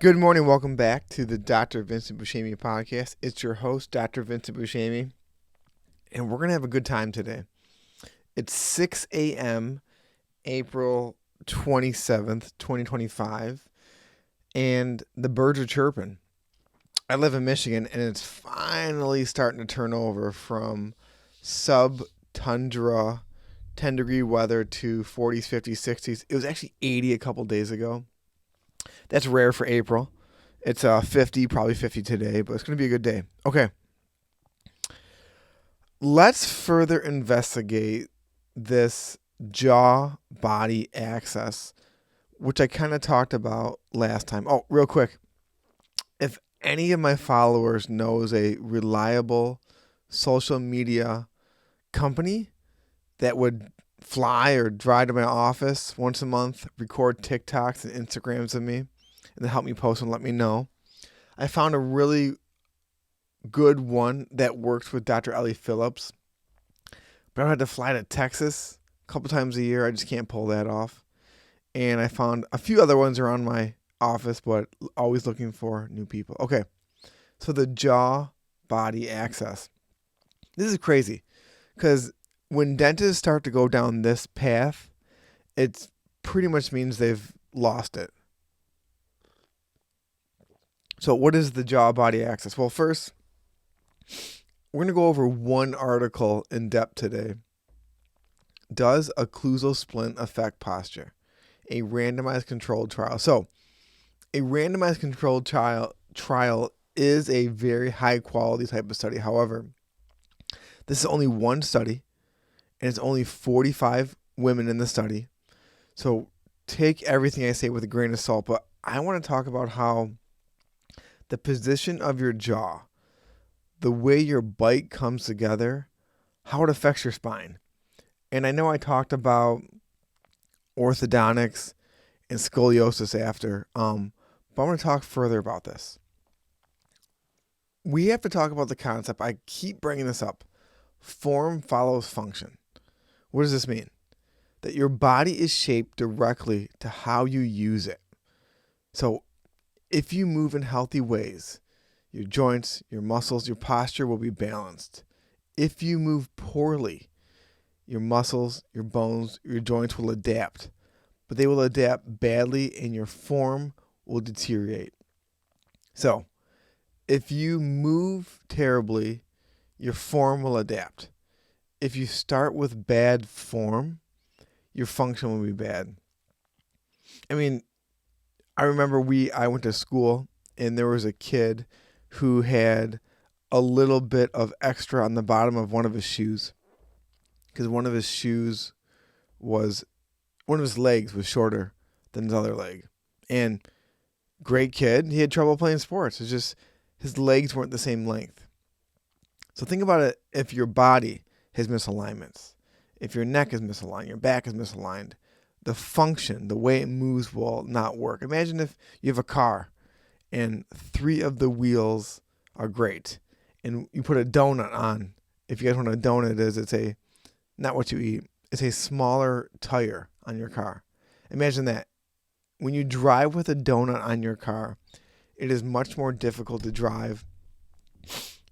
Good morning. Welcome back to the Dr. Vincent Buscemi podcast. It's your host, Dr. Vincent Buscemi, and we're going to have a good time today. It's 6 a.m., April 27th, 2025, and the birds are chirping. I live in Michigan, and it's finally starting to turn over from sub-tundra 10-degree weather to 40s, 50s, 60s. It was actually 80 a couple days ago. That's rare for April. It's 50, probably 50 today, but it's going to be a good day. Okay. Let's further investigate this jaw-body axis, which I kind of talked about last time. Oh, real quick. If any of my followers knows a reliable social media company that would fly or drive to my office once a month, record TikToks and Instagrams of me, and then help me post and let me know. I found a really good one that works with Dr. Ellie Phillips, but I had to fly to Texas a couple times a year. I just can't pull that off. And I found a few other ones around my office, but always looking for new people. Okay, so the jaw-body axis. This is crazy because when dentists start to go down this path, it pretty much means they've lost it. So what is the jaw-body axis? Well, first, we're going to go over one article in depth today. Does occlusal splint affect posture? A randomized controlled trial. So a randomized controlled trial is a very high quality type of study. However, this is only one study, and it's only 45 women in the study. So take everything I say with a grain of salt, but I want to talk about how the position of your jaw, the way your bite comes together, how it affects your spine. And I know I talked about orthodontics and scoliosis after, but I'm going to talk further about this. We have to talk about the concept. I keep bringing this up. Form follows function. What does this mean? That your body is shaped directly to how you use it. So if you move in healthy ways, your joints, your muscles, your posture will be balanced. If you move poorly, your muscles, your bones, your joints will adapt. But they will adapt badly and your form will deteriorate. So, if you move terribly, your form will adapt. If you start with bad form, your function will be bad. I mean, I remember I went to school and there was a kid who had a little bit of extra on the bottom of one of his shoes because one of his legs was shorter than his other leg. And great kid, he had trouble playing sports. It's just his legs weren't the same length. So think about it if your body has misalignments, if your neck is misaligned, your back is misaligned, the function, the way it moves will not work. Imagine if you have a car and 3 of the wheels are great and you put a donut on. If you guys know what a donut is, it's not what you eat. It's a smaller tire on your car. Imagine that. When you drive with a donut on your car, it is much more difficult to drive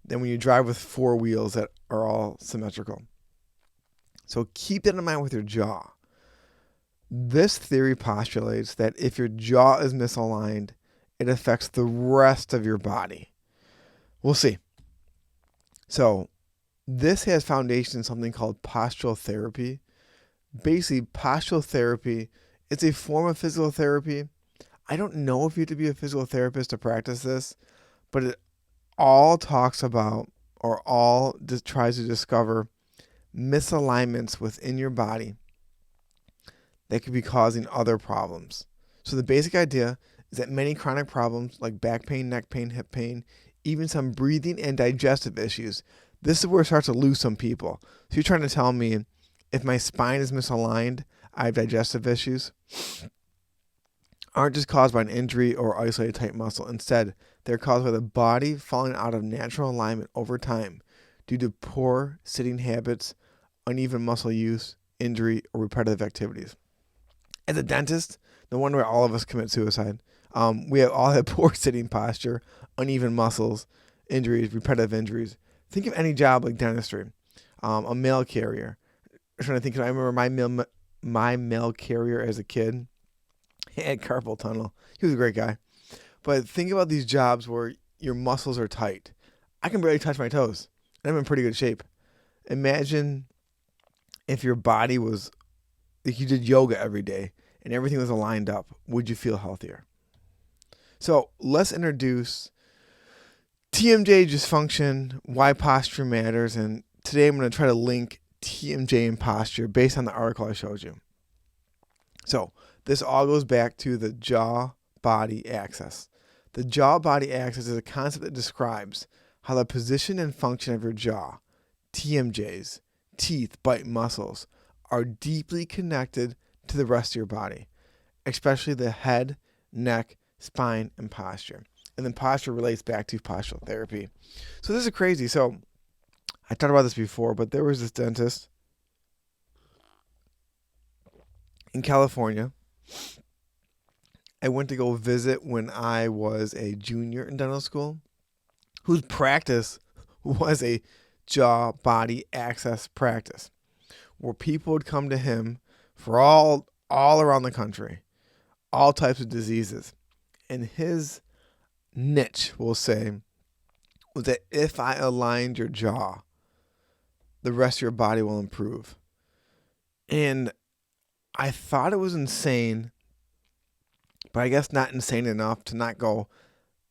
than when you drive with 4 wheels that are all symmetrical. So keep that in mind with your jaw. This theory postulates that if your jaw is misaligned, it affects the rest of your body. We'll see. So this has foundation in something called postural therapy. Basically, postural therapy, it's a form of physical therapy. I don't know if you have to be a physical therapist to practice this, but it all talks about or all just tries to discover misalignments within your body that could be causing other problems. So the basic idea is that many chronic problems like back pain, neck pain, hip pain, even some breathing and digestive issues, this is where it starts to lose some people. So you're trying to tell me if my spine is misaligned, I have digestive issues, aren't just caused by an injury or isolated tight muscle. Instead, they're caused by the body falling out of natural alignment over time due to poor sitting habits, uneven muscle use, injury, or repetitive activities. As a dentist, no wonder all of us commit suicide. We have all have poor sitting posture, uneven muscles, injuries, repetitive injuries. Think of any job like dentistry, a mail carrier. I'm trying to think. I remember my mail carrier as a kid. He had carpal tunnel. He was a great guy. But think about these jobs where your muscles are tight. I can barely touch my toes, and I'm in pretty good shape. Imagine if your body was like you did yoga every day and everything was aligned up. Would you feel healthier? So let's introduce TMJ dysfunction, why posture matters, and today I'm going to try to link TMJ and posture based on the article I showed you. So this all goes back to the jaw-body axis. The jaw-body axis is a concept that describes how the position and function of your jaw, TMJs, teeth, bite, muscles, are deeply connected to the rest of your body, especially the head, neck, spine, and posture. And then posture relates back to postural therapy. So this is crazy. So I talked about this before, but there was this dentist in California. I went to go visit when I was a junior in dental school, whose practice was a jaw-body access practice, where people would come to him for all around the country, all types of diseases. And his niche, we'll say, was that if I aligned your jaw, the rest of your body will improve. And I thought it was insane, but I guess not insane enough to not go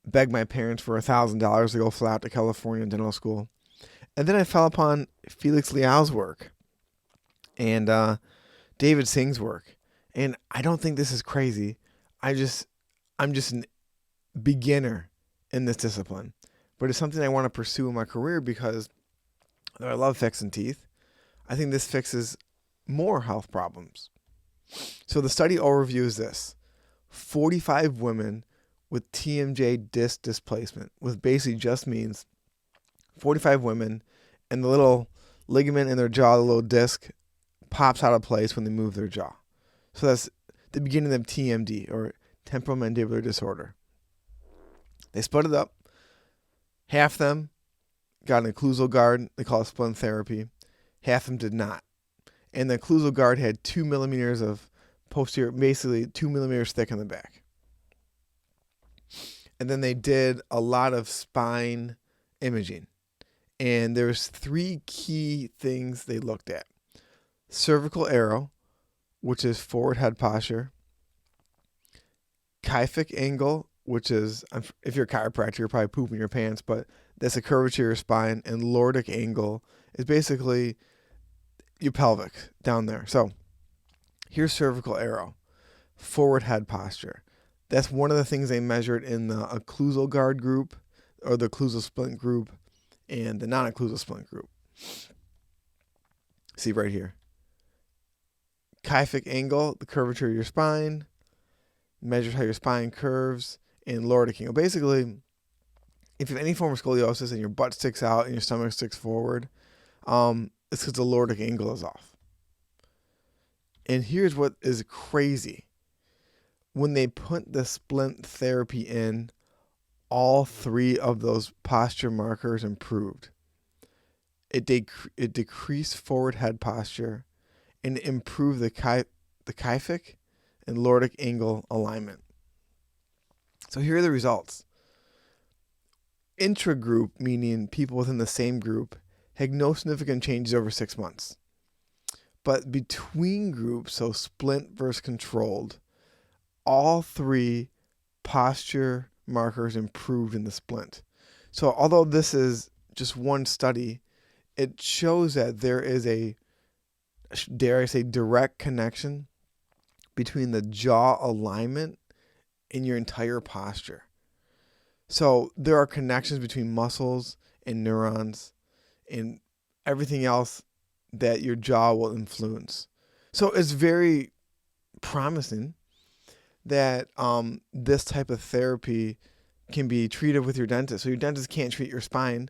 beg my parents for $1,000 to go fly out to California dental school. And then I fell upon Felix Liao's work and David Singh's work. And I don't think this is crazy. I'm just a beginner in this discipline. But it's something I want to pursue in my career because I love fixing teeth. I think this fixes more health problems. So the study overview is this. 45 women with TMJ disc displacement, which basically just means 45 women and the little ligament in their jaw, the little disc, pops out of place when they move their jaw. So that's the beginning of TMD, or temporomandibular disorder. They split it up. Half of them got an occlusal guard. They call it splint therapy. Half of them did not. And the occlusal guard had 2 millimeters of posterior, basically 2 millimeters thick in the back. And then they did a lot of spine imaging. And there's 3 key things they looked at. Cervical arrow, which is forward head posture. Kyphic angle, which is, if you're a chiropractor, you're probably pooping your pants, but that's a curvature of your spine. And lordic angle is basically your pelvic down there. So here's cervical arrow, forward head posture. That's one of the things they measured in the occlusal guard group, or the occlusal splint group, and the non-occlusal splint group. See right here. Kyphic angle, the curvature of your spine, measures how your spine curves, and lordic angle. Basically, if you have any form of scoliosis and your butt sticks out and your stomach sticks forward, it's because the lordic angle is off. And here's what is crazy. When they put the splint therapy in, all 3 of those posture markers improved. It decreased forward head posture and improved the kyphic and lordic angle alignment. So here are the results. Intragroup, meaning people within the same group, had no significant changes over 6 months. But between groups, so splint versus controlled, all 3 posture markers improved in the splint. So although this is just one study, it shows that there is a, dare I say, direct connection between the jaw alignment and your entire posture. So there are connections between muscles and neurons and everything else that your jaw will influence. So it's very promising that this type of therapy can be treated with your dentist. So your dentist can't treat your spine,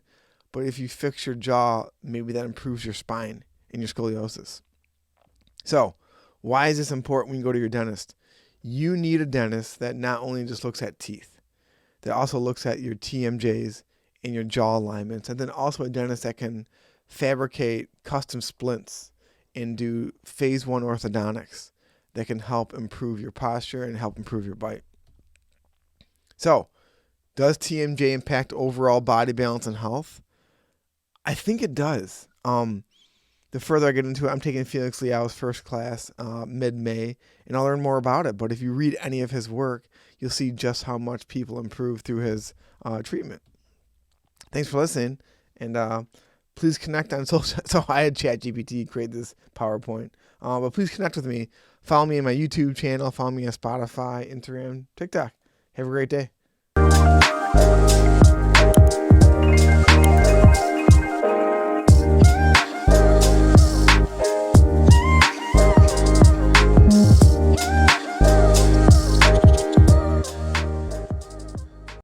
but if you fix your jaw, maybe that improves your spine and your scoliosis. So why is this important when you go to your dentist? you need a dentist that not only just looks at teeth, that also looks at your TMJs and your jaw alignments, and then also a dentist that can fabricate custom splints and do phase 1 orthodontics that can help improve your posture and help improve your bite. So, does TMJ impact overall body balance and health? I think it does. The further I get into it, I'm taking Felix Liao's first class mid-May, and I'll learn more about it. But if you read any of his work, you'll see just how much people improve through his treatment. Thanks for listening, and please connect on social. So I had ChatGPT create this PowerPoint, but please connect with me. Follow me on my YouTube channel. Follow me on Spotify, Instagram, TikTok. Have a great day.